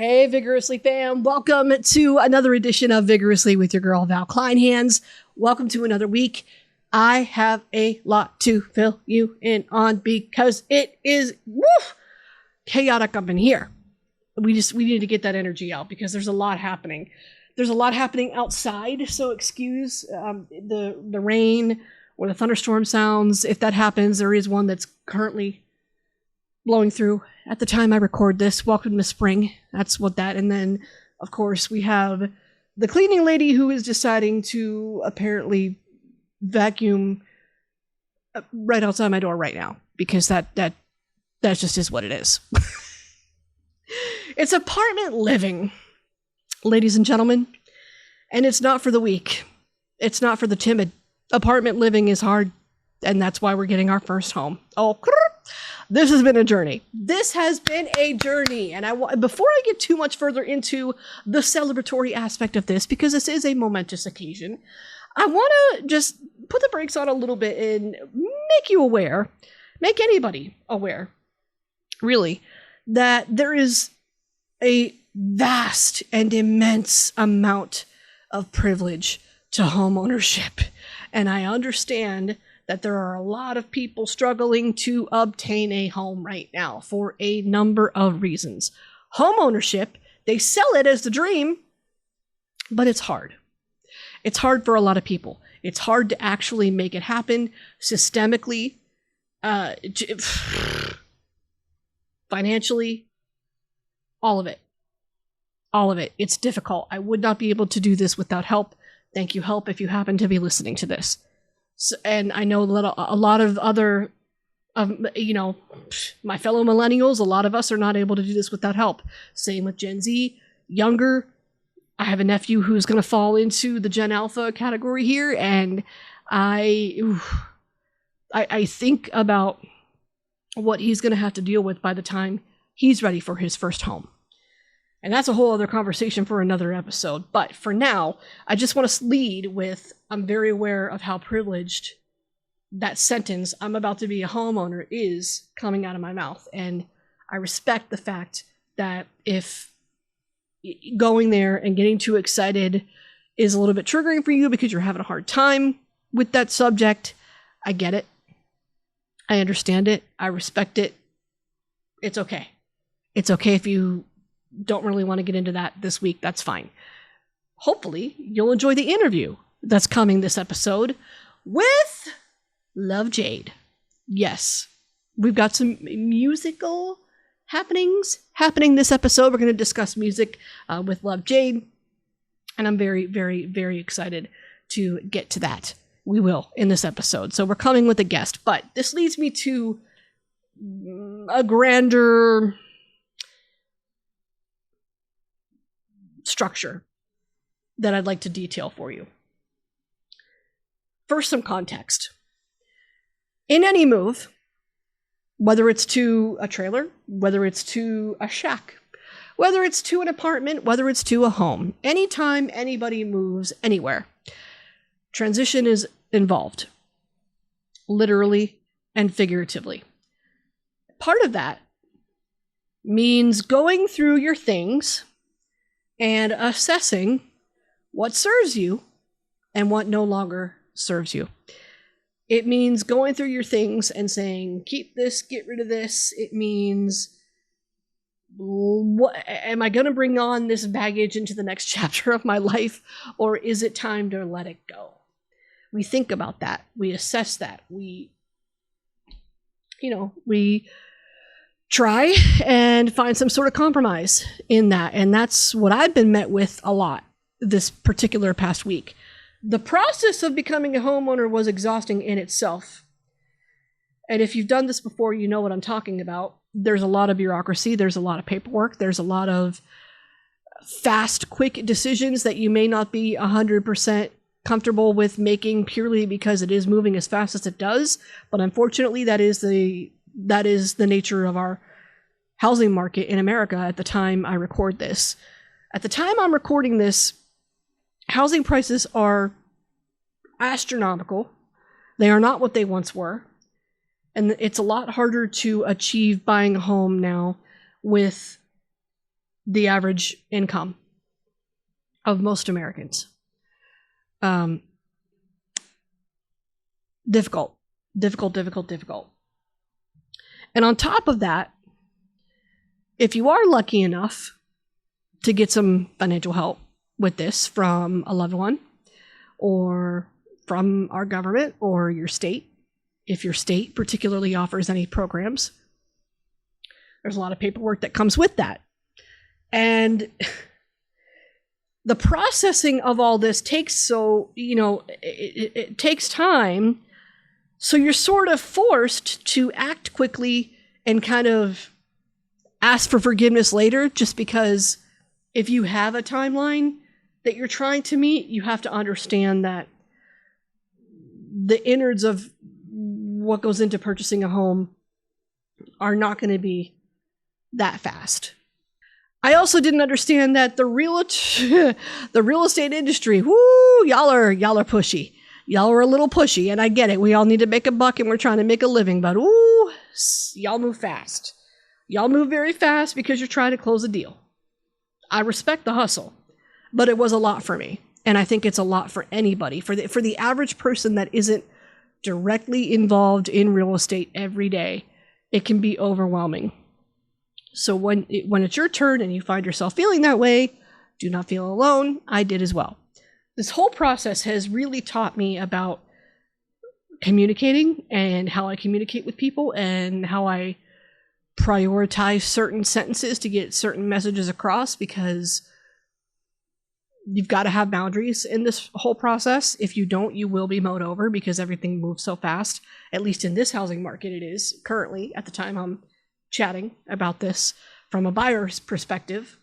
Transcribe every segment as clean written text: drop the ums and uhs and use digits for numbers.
Hey, Vigorously fam. Welcome to another edition of Vigorously with your girl, Val Kleinhands. Welcome to another week. I have a lot to fill you in on because it is chaotic up in here. We need to get that energy out because there's a lot happening. There's a lot happening outside, so excuse the rain or the thunderstorm sounds. If that happens, there is one that's currently blowing through at the time I record this. Welcome to spring. That's what that. And then, of course, we have the cleaning lady who is deciding to apparently vacuum right outside my door right now because that just is what it is. It's apartment living, ladies and gentlemen, and it's not for the weak. It's not for the timid. Apartment living is hard, and that's why we're getting our first home. This has been a journey. This has been a journey. And before I get too much further into the celebratory aspect of this, because this is a momentous occasion, I want to just put the brakes on a little bit and make you aware, make anybody aware, really, that there is a vast and immense amount of privilege to home ownership. And I understand that there are a lot of people struggling to obtain a home right now for a number of reasons. Home ownership, they sell it as the dream, but it's hard. It's hard for a lot of people. It's hard to actually make it happen systemically, financially, all of it. All of it. It's difficult. I would not be able to do this without help. Thank you, help, if you happen to be listening to this. So, and I know a lot of other, my fellow millennials, a lot of us are not able to do this without help. Same with Gen Z, younger. I have a nephew who's going to fall into the Gen Alpha category here, and I think about what he's going to have to deal with by the time he's ready for his first home. And that's a whole other conversation for another episode. But for now, I just want to lead with, I'm very aware of how privileged that sentence, I'm about to be a homeowner, is coming out of my mouth. And I respect the fact that if going there and getting too excited is a little bit triggering for you because you're having a hard time with that subject, I get it. I understand it. I respect it. It's okay. It's okay if you don't really want to get into that this week. That's fine. Hopefully, you'll enjoy the interview that's coming this episode with Love Jade. Yes, we've got some musical happenings happening this episode. We're going to discuss music with Love Jade, and I'm very, very, very excited to get to that. We will in this episode. So we're coming with a guest, but this leads me to a grander structure that I'd like to detail for you. First, some context. In any move, whether it's to a trailer, whether it's to a shack, whether it's to an apartment, whether it's to a home, anytime anybody moves anywhere, transition is involved, literally and figuratively. Part of that means going through your things and assessing what serves you and what no longer serves you. It means going through your things and saying, keep this, get rid of this. It means, what am I going to bring on this baggage into the next chapter of my life, or is it time to let it go? We think about that. We assess that. We try and find some sort of compromise in that. And that's what I've been met with a lot this particular past week. The process of becoming a homeowner was exhausting in itself. And if you've done this before, you know what I'm talking about. There's a lot of bureaucracy. There's a lot of paperwork. There's a lot of fast, quick decisions that you may not be 100% comfortable with making purely because it is moving as fast as it does. But unfortunately, that is the nature of our housing market in America at the time I record this. At the time I'm recording this, housing prices are astronomical. They are not what they once were. And it's a lot harder to achieve buying a home now with the average income of most Americans. Difficult. And on top of that, if you are lucky enough to get some financial help with this from a loved one or from our government or your state, if your state particularly offers any programs, there's a lot of paperwork that comes with that. And the processing of all this takes it takes time. So you're sort of forced to act quickly and kind of ask for forgiveness later, just because if you have a timeline that you're trying to meet, you have to understand that the innards of what goes into purchasing a home are not going to be that fast. I also didn't understand that the real estate industry, whoo, y'all are pushy. Y'all are a little pushy, and I get it. We all need to make a buck, and we're trying to make a living, but ooh, y'all move fast. Y'all move very fast because you're trying to close a deal. I respect the hustle, but it was a lot for me, and I think it's a lot for anybody. For the average person that isn't directly involved in real estate every day, it can be overwhelming. So when it's your turn and you find yourself feeling that way, do not feel alone. I did as well. This whole process has really taught me about communicating and how I communicate with people and how I prioritize certain sentences to get certain messages across, because you've got to have boundaries in this whole process. If you don't, you will be mowed over because everything moves so fast. At least in this housing market, it is currently at the time I'm chatting about this from a buyer's perspective.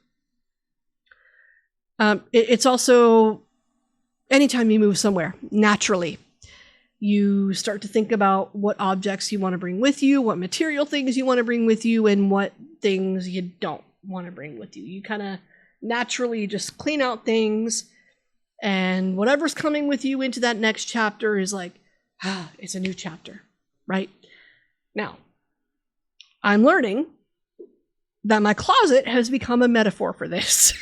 It's also, anytime you move somewhere, naturally, you start to think about what objects you want to bring with you, what material things you want to bring with you, and what things you don't want to bring with you. You kind of naturally just clean out things, and whatever's coming with you into that next chapter is like, it's a new chapter, right? Now, I'm learning that my closet has become a metaphor for this.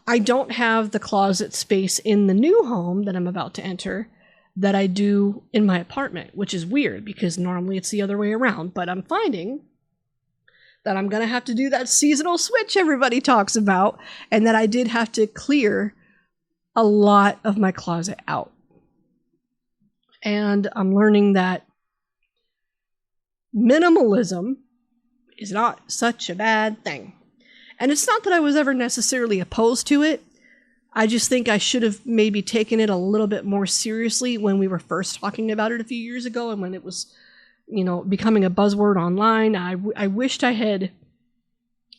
I don't have the closet space in the new home that I'm about to enter that I do in my apartment, which is weird because normally it's the other way around. But I'm finding that I'm going to have to do that seasonal switch everybody talks about, and that I did have to clear a lot of my closet out. And I'm learning that minimalism is not such a bad thing. And it's not that I was ever necessarily opposed to it. I just think I should have maybe taken it a little bit more seriously when we were first talking about it a few years ago, and when it was, becoming a buzzword online. I wished I had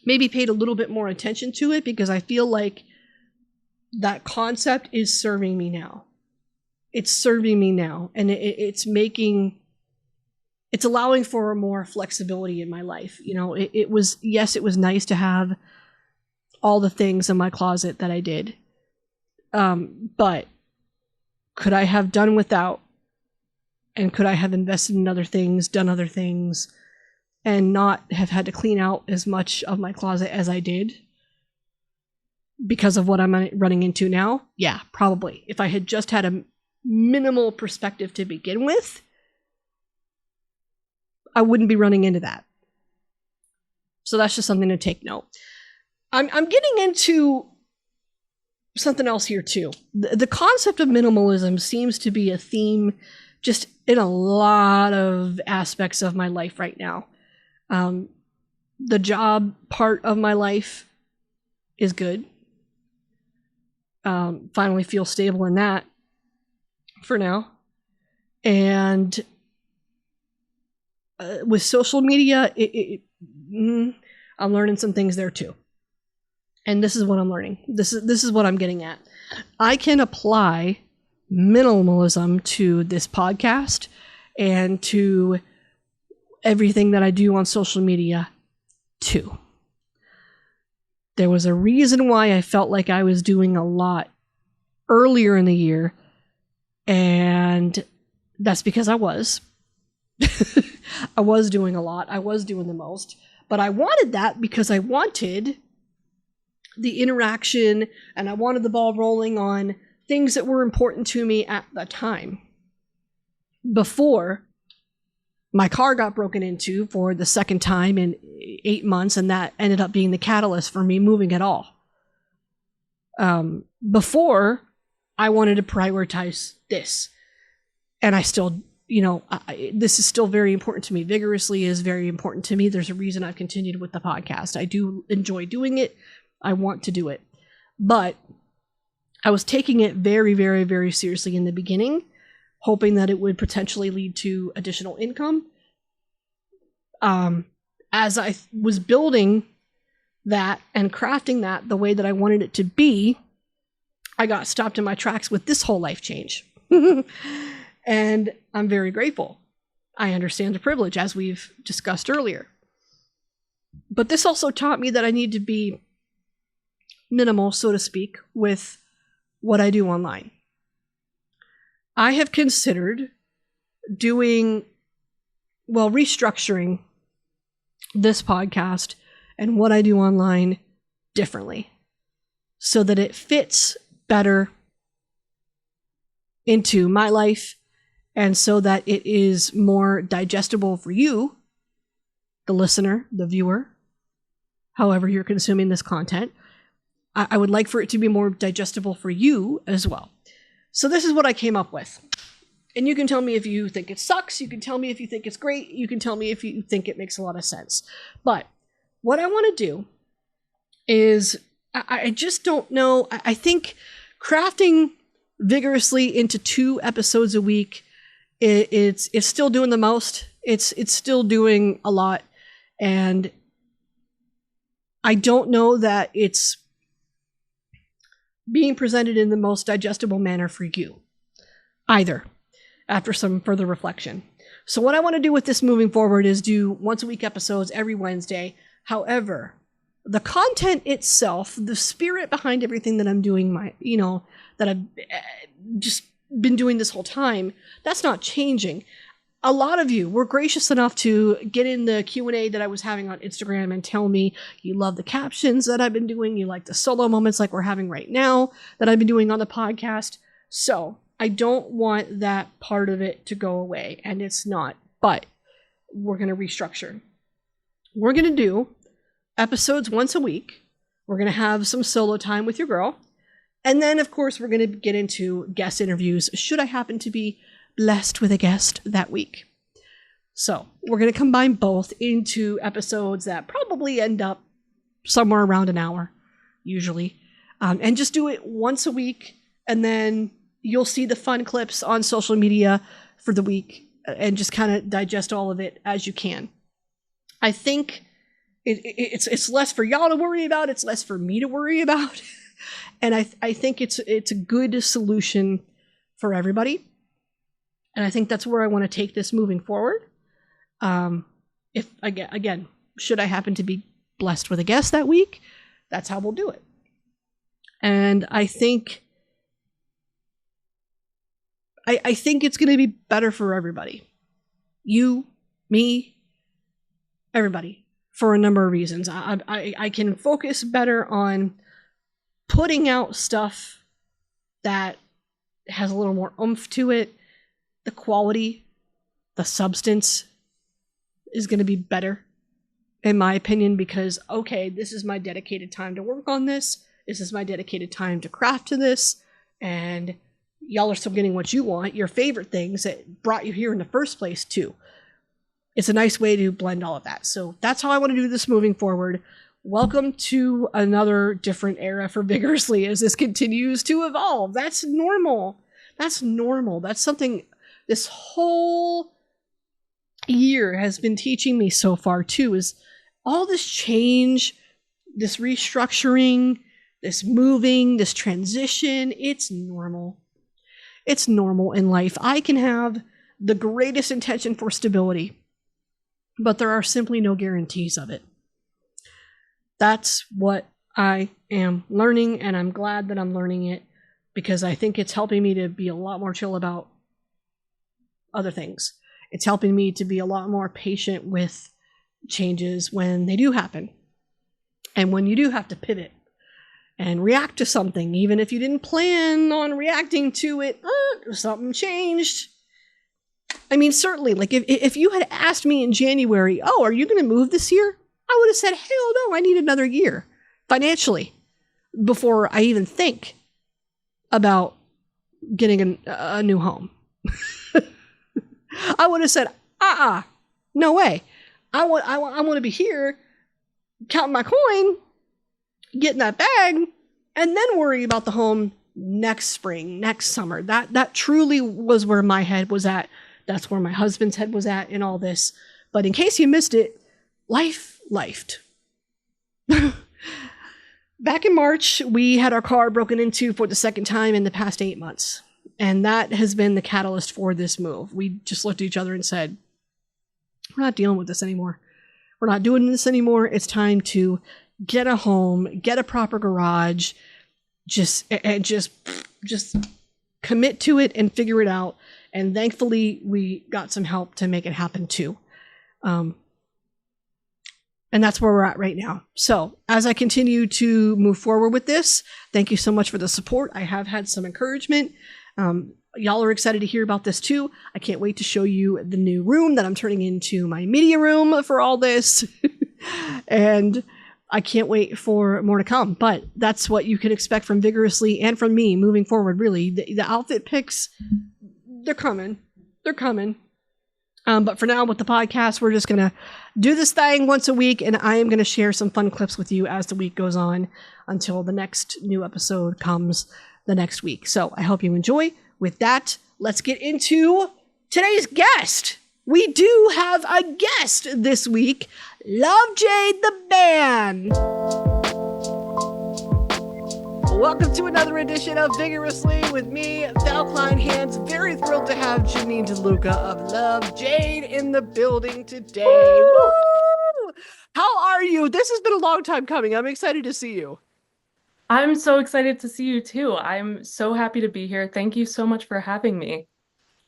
maybe paid a little bit more attention to it, because I feel like that concept is serving me now. It's serving me now, and it's allowing for more flexibility in my life. It was nice to have all the things in my closet that I did. But could I have done without? And could I have invested in other things, done other things, and not have had to clean out as much of my closet as I did because of what I'm running into now? Yeah, probably. If I had just had a minimal perspective to begin with, I wouldn't be running into that. So that's just something to take note. I'm getting into something else here too. The concept of minimalism seems to be a theme just in a lot of aspects of my life right now. The job part of my life is good. Finally feel stable in that for now. And with social media, I'm learning some things there too. And this is what I'm learning. This is what I'm getting at. I can apply minimalism to this podcast and to everything that I do on social media too. There was a reason why I felt like I was doing a lot earlier in the year, and that's because I was. I was doing a lot. I was doing the most. But I wanted that because I wanted the interaction, and I wanted the ball rolling on things that were important to me at the time. Before my car got broken into for the second time in 8 months, and that ended up being the catalyst for me moving at all. Before, I wanted to prioritize this. And I still, this is still very important to me. Vigorously is very important to me. There's a reason I've continued with the podcast. I do enjoy doing it. I want to do it. But I was taking it very, very, very seriously in the beginning, hoping that it would potentially lead to additional income. As I was building that and crafting that the way that I wanted it to be, I got stopped in my tracks with this whole life change. And I'm very grateful. I understand the privilege, as we've discussed earlier. But this also taught me that I need to be minimal, so to speak, with what I do online. I have considered restructuring this podcast and what I do online differently so that it fits better into my life and so that it is more digestible for you, the listener, the viewer, however you're consuming this content. I would like for it to be more digestible for you as well. So this is what I came up with. And you can tell me if you think it sucks. You can tell me if you think it's great. You can tell me if you think it makes a lot of sense. But what I want to do is, I just don't know. I think crafting vigorously into 2 episodes a week, it's still doing the most. It's still doing a lot. And I don't know that it's being presented in the most digestible manner for you either, after some further reflection. So what I want to do with this moving forward is do once a week episodes every Wednesday. However, the content itself, the spirit behind everything that I'm doing, that I've just been doing this whole time, that's not changing. A lot of you were gracious enough to get in the Q&A that I was having on Instagram and tell me you love the captions that I've been doing. You like the solo moments like we're having right now that I've been doing on the podcast. So I don't want that part of it to go away, and it's not. But we're going to restructure. We're going to do episodes once a week. We're going to have some solo time with your girl. And then, of course, we're going to get into guest interviews should I happen to be blessed with a guest that week. So we're going to combine both into episodes that probably end up somewhere around an hour, usually. And just do it once a week. And then you'll see the fun clips on social media for the week and just kind of digest all of it as you can. I think it's less for y'all to worry about. It's less for me to worry about. And I think it's a good solution for everybody. And I think that's where I want to take this moving forward. If again, should I happen to be blessed with a guest that week, that's how we'll do it. And I think it's going to be better for everybody. You, me, everybody, for a number of reasons. I can focus better on putting out stuff that has a little more oomph to it. The quality, the substance is going to be better, in my opinion, because, okay, this is my dedicated time to work on this. This is my dedicated time to craft to this. And y'all are still getting what you want, your favorite things that brought you here in the first place, too. It's a nice way to blend all of that. So that's how I want to do this moving forward. Welcome to another different era for Vigorously as this continues to evolve. That's normal. That's normal. That's something this whole year has been teaching me so far, too, is all this change, this restructuring, this moving, this transition. It's normal. It's normal in life. I can have the greatest intention for stability, but there are simply no guarantees of it. That's what I am learning, and I'm glad that I'm learning it because I think it's helping me to be a lot more chill about other things. It's helping me to be a lot more patient with changes when they do happen. And when you do have to pivot and react to something, even if you didn't plan on reacting to it. Something changed. I mean, certainly, like if you had asked me in January, oh, are you going to move this year? I would have said, hell no, I need another year financially before I even think about getting a new home. I would have said, no way. I want to be here, counting my coin, getting that bag, and then worry about the home next spring, next summer. That truly was where my head was at. That's where my husband's head was at in all this. But in case you missed it, lifed. Back in March, we had our car broken into for the second time in the past 8 months. And that has been the catalyst for this move. We just looked at each other and said, we're not dealing with this anymore. We're not doing this anymore. It's time to get a home, get a proper garage, just commit to it and figure it out. And thankfully, we got some help to make it happen too. And that's where we're at right now. So as I continue to move forward with this, thank you so much for the support. I have had some encouragement. Y'all are excited to hear about this too. I can't wait to show you the new room that I'm turning into my media room for all this. And I can't wait for more to come. But that's what you can expect from Vigorously and from me moving forward, really. The outfit picks, they're coming. They're coming. But for now, with the podcast, we're just going to do this thing once a week, and I am going to share some fun clips with you as the week goes on until the next new episode comes the next week. So I hope you enjoy. With that, let's get into today's guest. We do have a guest this week, Love Jade the band. Welcome to another edition of Vigorously with me, Val Klein-Hands. Very thrilled to have Jeanine DeLuca of Love Jade in the building today. Woo! How are you? This has been a long time coming. I'm excited to see you. I'm so excited to see you too. I'm so happy to be here. Thank you so much for having me.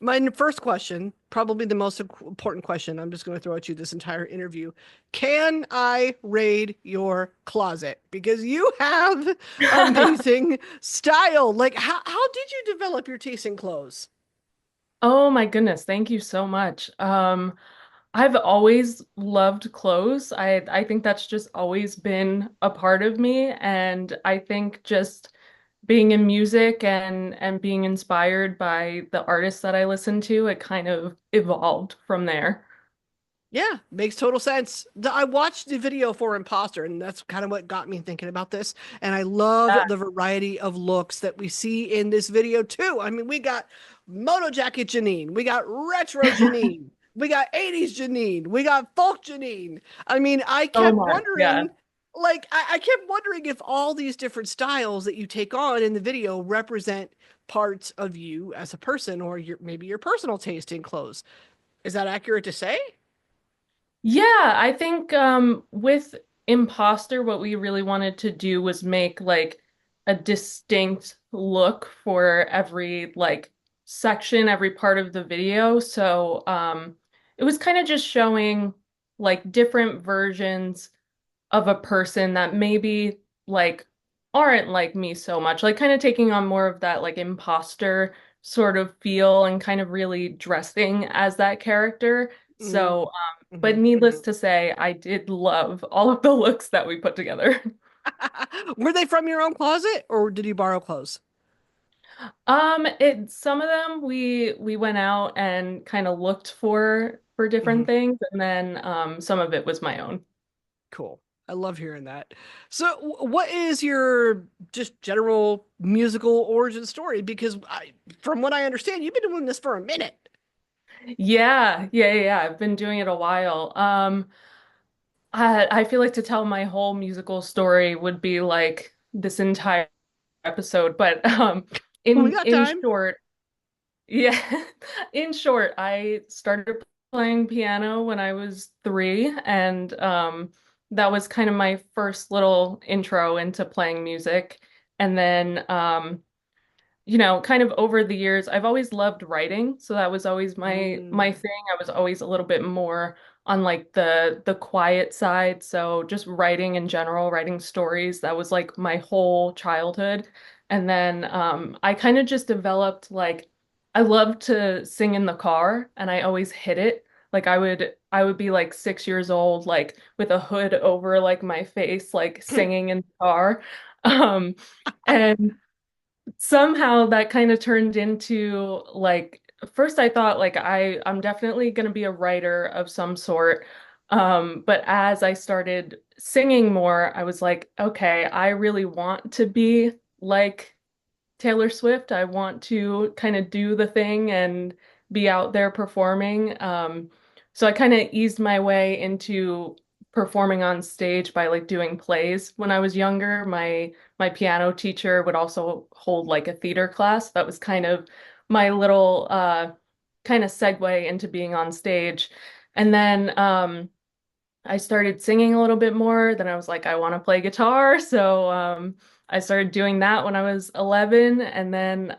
My first question, probably the most important question, I'm just going to throw at you this entire interview. Can I raid your closet? Because you have amazing style. Like, how did you develop your taste in clothes? Oh my goodness, thank you so much. I've always loved clothes. I think that's just always been a part of me, and I think just being in music and being inspired by the artists that I listen to, it kind of evolved from there. Yeah, makes total sense. I watched the video for Imposter, and that's kind of what got me thinking about this. And I love Yeah. the variety of looks that we see in this video, too. I mean, we got Moto Jacket Jeanine, we got Retro Jeanine, we got 80s Jeanine, we got Folk Jeanine. I mean, I So kept much. Yeah. wondering, like, I kept wondering if all these different styles that you take on in the video represent parts of you as a person or maybe your personal taste in clothes. Is that accurate to say? Yeah, I think with Imposter, what we really wanted to do was make like a distinct look for every like section, every part of the video. So it was kind of just showing like different versions of a person that maybe like aren't like me so much, like kind of taking on more of that like imposter sort of feel and kind of really dressing as that character. So, but Mm-hmm. needless to say, I did love all of the looks that we put together. Were they from your own closet or did you borrow clothes? It some of them we went out and kind of looked for Hmm. different things, and then some of it was my own. Cool. I love hearing that. So, what is your just general musical origin story? Because from what I understand, you've been doing this for a minute. Yeah. I've been doing it a while. I feel like to tell my whole musical story would be like this entire episode, but We got in time. short, yeah, in short, I started playing piano when I was 3, and that was kind of my first little intro into playing music. And then kind of over the years, I've always loved writing, so that was always my Mm, thing. I was always a little bit more on like the quiet side. So just writing in general, writing stories, that was like my whole childhood. And then I kind of just developed like I love to sing in the car and I always hid it. Like I would be like 6 years old, like with a hood over like my face, like singing in the car. Um, and somehow that kind of turned into like first I thought like I'm definitely going to be a writer of some sort. But as I started singing more, I was like, okay, I really want to be like Taylor Swift. I want to kind of do the thing and be out there performing. So I kind of eased my way into performing on stage by like doing plays when I was younger. My piano teacher would also hold like a theater class. That was kind of my little kind of segue into being on stage. And then I started singing a little bit more. Then I was like, I want to play guitar. So I started doing that when I was 11. And then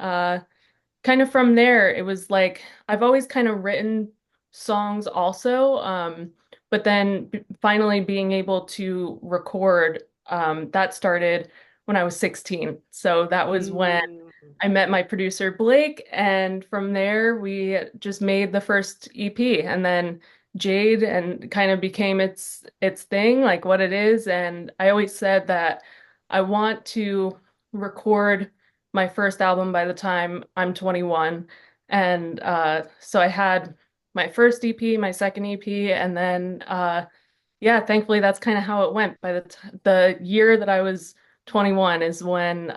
kind of from there, it was like I've always kind of written songs also. But then finally being able to record, that started when I was 16. So that was when Mm. I met my producer Blake, and from there we just made the first EP, and then Jade, and kind of became its thing, like what it is. And I always said that I want to record my first album by the time I'm 21. And so I had my first EP, my second EP, and then yeah, thankfully that's kind of how it went. By the year that I was 21 is when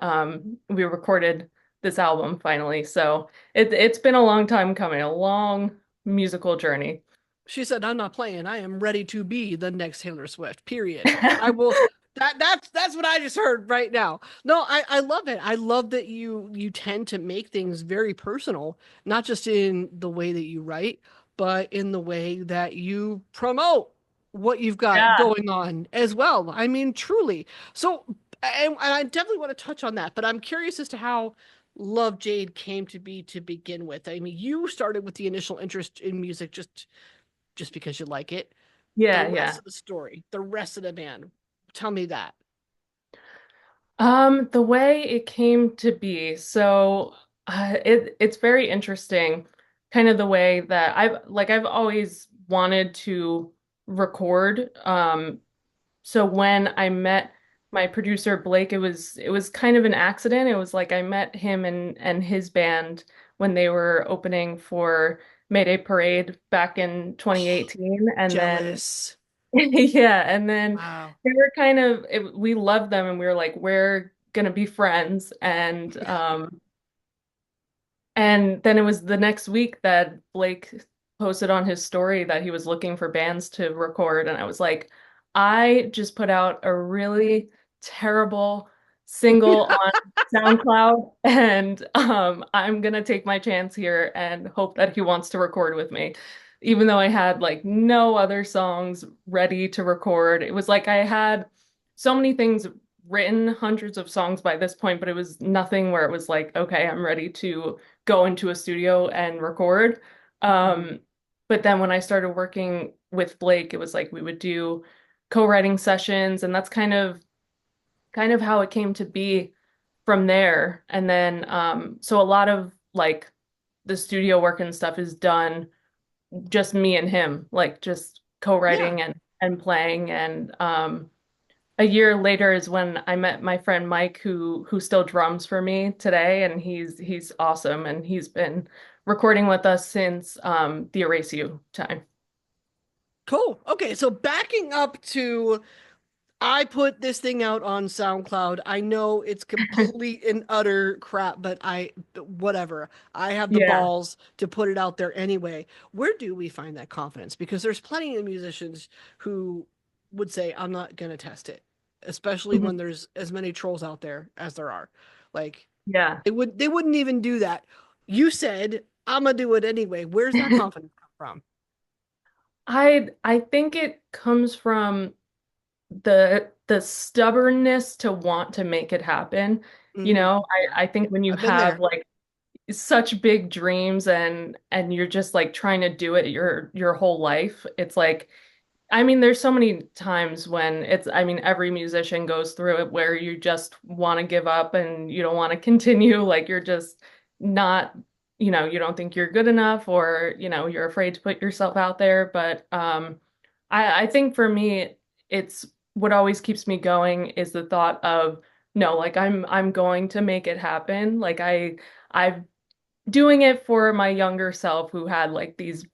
we recorded this album finally. So it's been a long time coming, a long musical journey. She said, "I'm not playing. I am ready to be the next Taylor Swift. Period." I will. That's what I just heard right now. No, I love it. I love that you tend to make things very personal, not just in the way that you write, but in the way that you promote what you've got Yeah. going on as well. I mean, truly. So, and I definitely want to touch on that, but I'm curious as to how Love Jade came to be to begin with. I mean, you started with the initial interest in music just because you like it. The Yeah, rest yeah. of the story, the rest of the band. Tell me that. The way it came to be, so it's very interesting, kind of the way that I've always wanted to record. So when I met my producer Blake, it was kind of an accident. It was like I met him and his band when they were opening for Mayday Parade back in Oh, 2018, and then jealous. yeah, and then Wow. they were we loved them and we were like, we're gonna be friends. And then it was the next week that Blake posted on his story that he was looking for bands to record. And I was like, I just put out a really terrible single on SoundCloud, and I'm gonna take my chance here and hope that he wants to record with me. Even though I had like no other songs ready to record, it was like I had so many things written, hundreds of songs by this point, but it was nothing where it was like, okay, I'm ready to go into a studio and record. Mhm. Um, but then when I started working with Blake, it was like we would do co-writing sessions, and that's kind of how it came to be from there. And then so a lot of like the studio work and stuff is done just me and him, like just Yeah. co-writing and playing. And a year later is when I met my friend Mike, who still drums for me today, and he's awesome, and he's been recording with us since the Erase You time. Cool. Okay, so backing up to I put this thing out on SoundCloud. I know it's complete and utter crap, but whatever. I have the Yeah. balls to put it out there anyway. Where do we find that confidence? Because there's plenty of musicians who would say, I'm not going to test it, especially when there's as many trolls out there as there are. Like, Yeah. they wouldn't even do that. You said, I'm going to do it anyway. Where's that confidence come I think it comes from the stubbornness to want to make it happen. from? I think when you I've been have there. like such big dreams and you're just like trying to do it your whole life. It's like I mean, there's so many times when I mean, every musician goes through it where you just want to give up and you don't want to continue. Like you're just not, you don't think you're good enough or, you're afraid to put yourself out there. But I think for me, it's what always keeps me going is the thought of, no, like I'm going to make it happen. Like I'm doing it for my younger self who had like these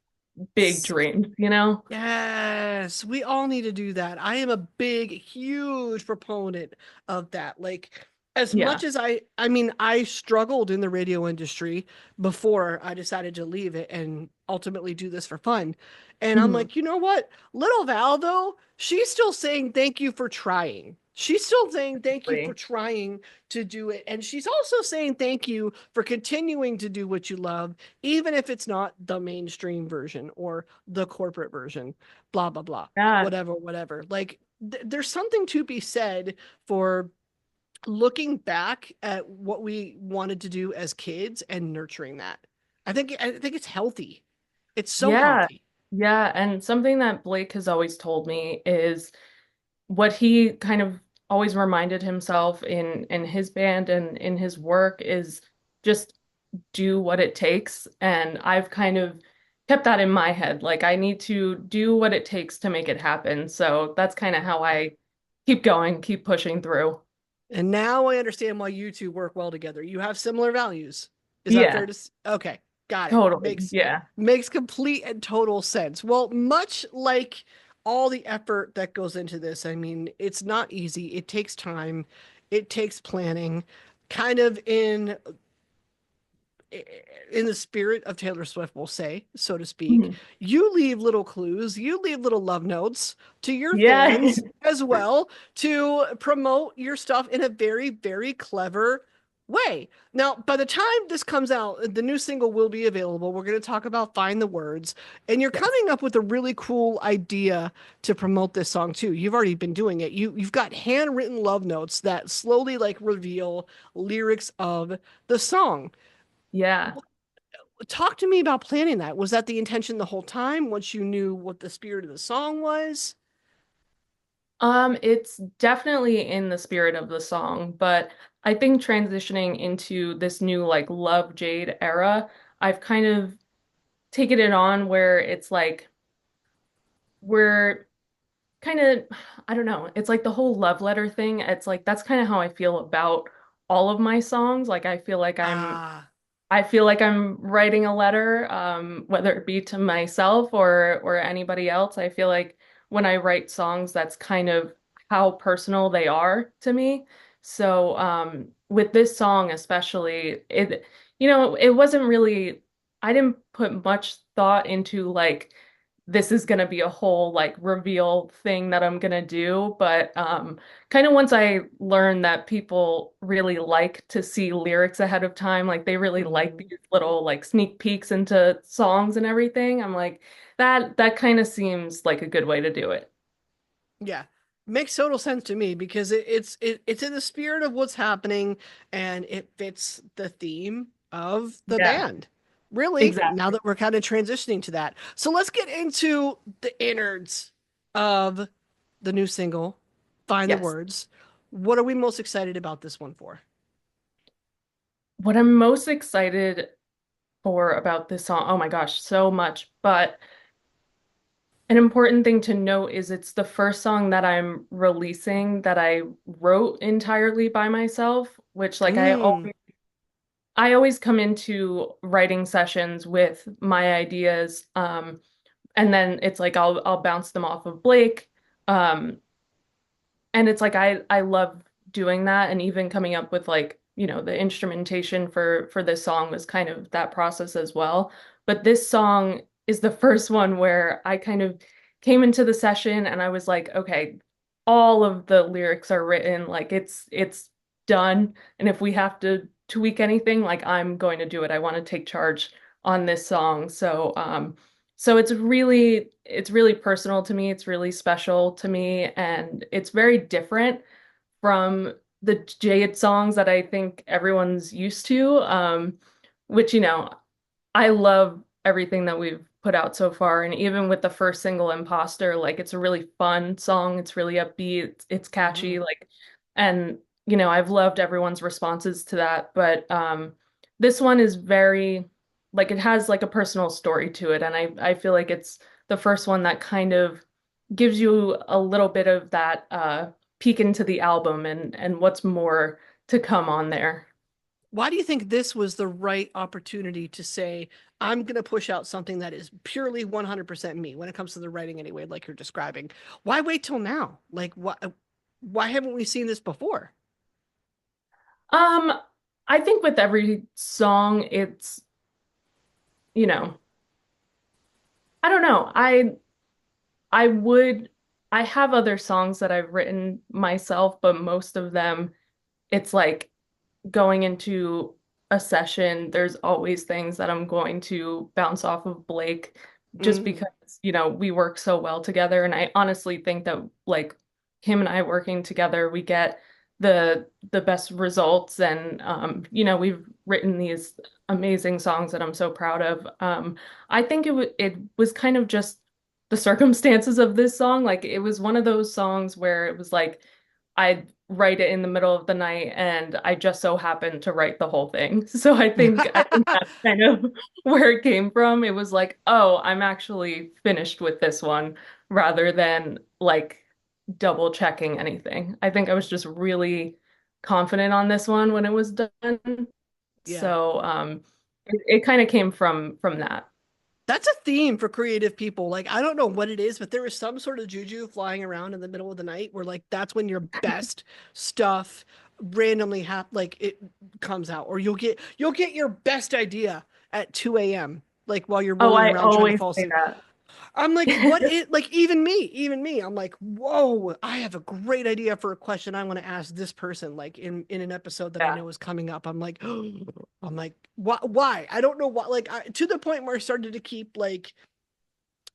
big dreams, you know? Yes, we all need to do that. I am a big, huge proponent of that. Like, as much Yeah. as I mean, I struggled in the radio industry before I decided to leave it and ultimately do this for fun. And I'm Mhm. like, you know what? Little Val, though, she's still saying thank you for trying. She's still saying thank you for trying to do it. And she's also saying thank you for continuing to do what you love, even if it's not the mainstream version or the corporate version, blah, blah, blah, Yeah. whatever, whatever. Like, there's something to be said for looking back at what we wanted to do as kids and nurturing that. I think it's healthy. It's so Yeah. healthy. Yeah. And something that Blake has always told me is what he kind of always reminded himself in his band and in his work is just do what it takes. And I've kind of kept that in my head. Like I need to do what it takes to make it happen. So that's kind of how I keep going, keep pushing through. And now I understand why you two work well together. You have similar values. Is that fair Yeah, to s Okay, got it. totally. Makes Yeah. makes complete and total sense. Well, much like all the effort that goes into this, I mean, it's not easy. It takes time. It takes planning. Kind of in the spirit of Taylor Swift, we'll say, so to speak, Mhm. you leave little clues, you leave little love notes to your Yeah. fans as well to promote your stuff in a very, very clever way. Now, by the time this comes out, the new single will be available. We're going to talk about Find the Words, and you're Yes. coming up with a really cool idea to promote this song too. You've already been doing it. You've got handwritten love notes that slowly like reveal lyrics of the song. Yeah. Talk to me about planning that. Was that the intention the whole time once you knew what the spirit of the song was? It's definitely in the spirit of the song, but I think transitioning into this new like Love Jade era, I've kind of taken it on where it's like we're kind of, I don't know, it's like the whole love letter thing. It's like that's kind of how I feel about all of my songs. Like Ah, I feel like I'm writing a letter, whether it be to myself or anybody else. I feel like when I write songs, that's kind of how personal they are to me. So with this song especially, it wasn't really, I didn't put much thought into like this is gonna be a whole like reveal thing that I'm gonna do, but kind of once I learned that people really like to see lyrics ahead of time, like they really like mhm. these little like sneak peeks into songs and everything, I'm like, that kind of seems like a good way to do it. Yeah. Makes total sense to me because it's in the spirit of what's happening and it fits the theme of the Yeah, band. Really, now exactly. that we're kind of transitioning to that. So let's get into the innards of the new single, Find the Yes. Words. What are we most excited about this one for? What I'm most excited for about this song, oh my gosh, so much, but an important thing to note is it's the first song that I'm releasing that I wrote entirely by myself, which like Mm. I always come into writing sessions with my ideas, and then it's like I'll bounce them off of Blake. Um, and it's like I love doing that and even coming up with like, the instrumentation for this song was kind of that process as well. But this song is the first one where I kind of came into the session and I was like, okay, all of the lyrics are written, like it's done. And if we have to tweak anything, like I'm going to do it. I want to take charge on this song. So it's really personal to me. It's really special to me, and it's very different from the Jade songs that I think everyone's used to. which, I love everything that we've put out so far. And even with the first single, Imposter, like it's a really fun song. It's really upbeat. It's Hmm. catchy. And I've loved everyone's responses to that. But this one is very, like, it has like a personal story to it. And I feel like it's the first one that kind of gives you a little bit of that peek into the album and what's more to come on there. Why do you think this was the right opportunity to say, I'm going to push out something that is purely 100% me when it comes to the writing anyway, like you're describing? Why wait till now? Like, why haven't we seen this before? Um, I think with every song, it's, you know, I don't know. I would I have other songs that I've written myself, but most of them it's like going into a session, there's always things that I'm going to bounce off of Blake just Mm, because, we work so well together. And I honestly think that like him and I working together, we get the best results. And we've written these amazing songs that I'm so proud of. I think it was kind of just the circumstances of this song. Like it was one of those songs where it was like I'd write it in the middle of the night and I just so happened to write the whole thing. So I think that's kind of where it came from. It was like, oh, I'm actually finished with this one rather than like double checking anything. I think I was just really confident on this one when it was done. yeah. So it kind of came from that. That's a theme for creative people. Like, I don't know what it is, but there is some sort of juju flying around in the middle of the night where, like, that's when your best stuff randomly like it comes out, or you'll get your best idea at 2 a.m. like while you're Oh, rolling I around trying to always fall say asleep. that. I'm like, what is like even me. I'm like, whoa, I have a great idea for a question I want to ask this person, like in an episode that I Yeah. know is coming up. I'm like, I'm like, why? I don't know why. Like to the point where I started to keep like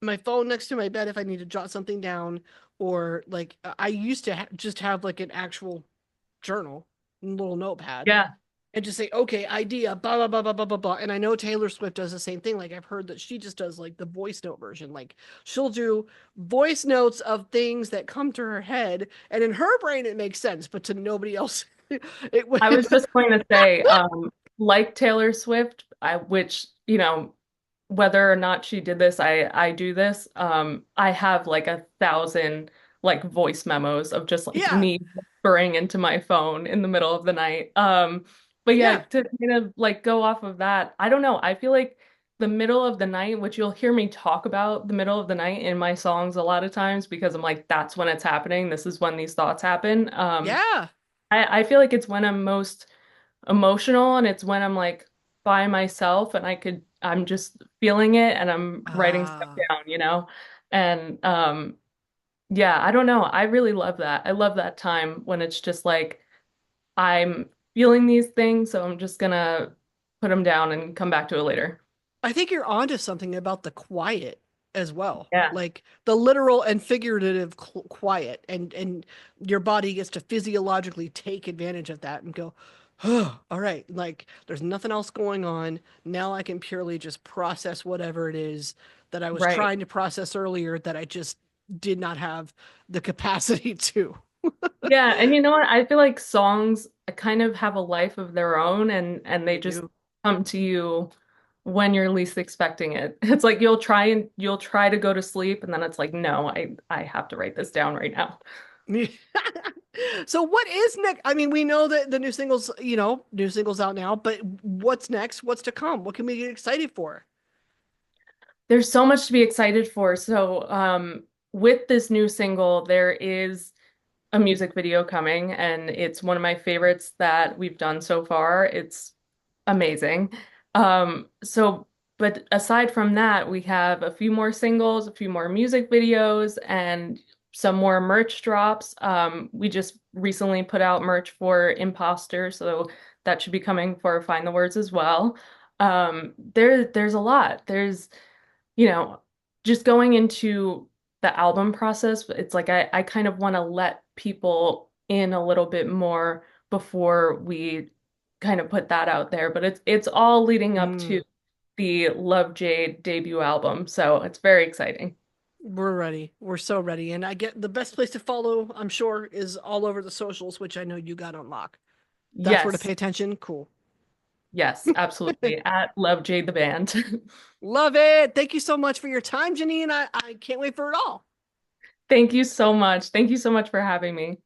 my phone next to my bed if I need to jot something down, or like I used to just have like an actual journal, little notepad, Yeah. and just say, okay, idea, blah, blah, blah, blah, blah, blah, blah. And I know Taylor Swift does the same thing. Like I've heard that she just does like the voice note version. Like she'll do voice notes of things that come to her head. And in her brain, it makes sense, but to nobody else, it would. I was just going to say, like Taylor Swift, which, whether or not she did this, I do this. I have like 1,000 like voice memos of just like Yeah, me whispering into my phone in the middle of the night. But yeah, yeah, to kind of like go off of that, I don't know. I feel like the middle of the night, which you'll hear me talk about the middle of the night in my songs a lot of times because I'm like, that's when it's happening. This is when these thoughts happen. yeah. I feel like it's when I'm most emotional and it's when I'm like by myself and I'm just feeling it and I'm writing stuff Ah. down. And yeah, I don't know. I really love that. I love that time when it's just like I'm feeling these things, so I'm just gonna put them down and come back to it later. I think you're onto something about the quiet as well. Yeah. Like the literal and figurative quiet, and your body gets to physiologically take advantage of that and go, oh, all right, like there's nothing else going on. Now I can purely just process whatever it is that I was Right. trying to process earlier that I just did not have the capacity to. Yeah, and you know what? I feel like songs kind of have a life of their own and they They just do. come to you when you're least expecting it. It's like you'll try to go to sleep and then it's like, no, I have to write this down right now. So what is next? I mean, we know that the new singles, new singles out now, but what's next? What's to come? What can we get excited for? There's so much to be excited for. So, with this new single, there is a music video coming, and it's one of my favorites that we've done so far. It's amazing. But aside from that, we have a few more singles, a few more music videos, and some more merch drops. We just recently put out merch for Imposter, so that should be coming for Find the Words as well. There's a lot. There's you know, just going into the album process, it's like I kind of want to let people in a little bit more before we kind of put that out there, but it's all leading up to Mm, the Love Jade debut album, so it's very exciting. we're ready. We're so ready. And I get the best place to follow, I'm sure, is all over the socials, which I know you got on lock. That's where to Yes, pay attention. Cool. yes, absolutely. At Love Jade the band. Love it. Thank you so much for your time, Jeanine. I can't wait for it all. Thank you so much. Thank you so much for having me.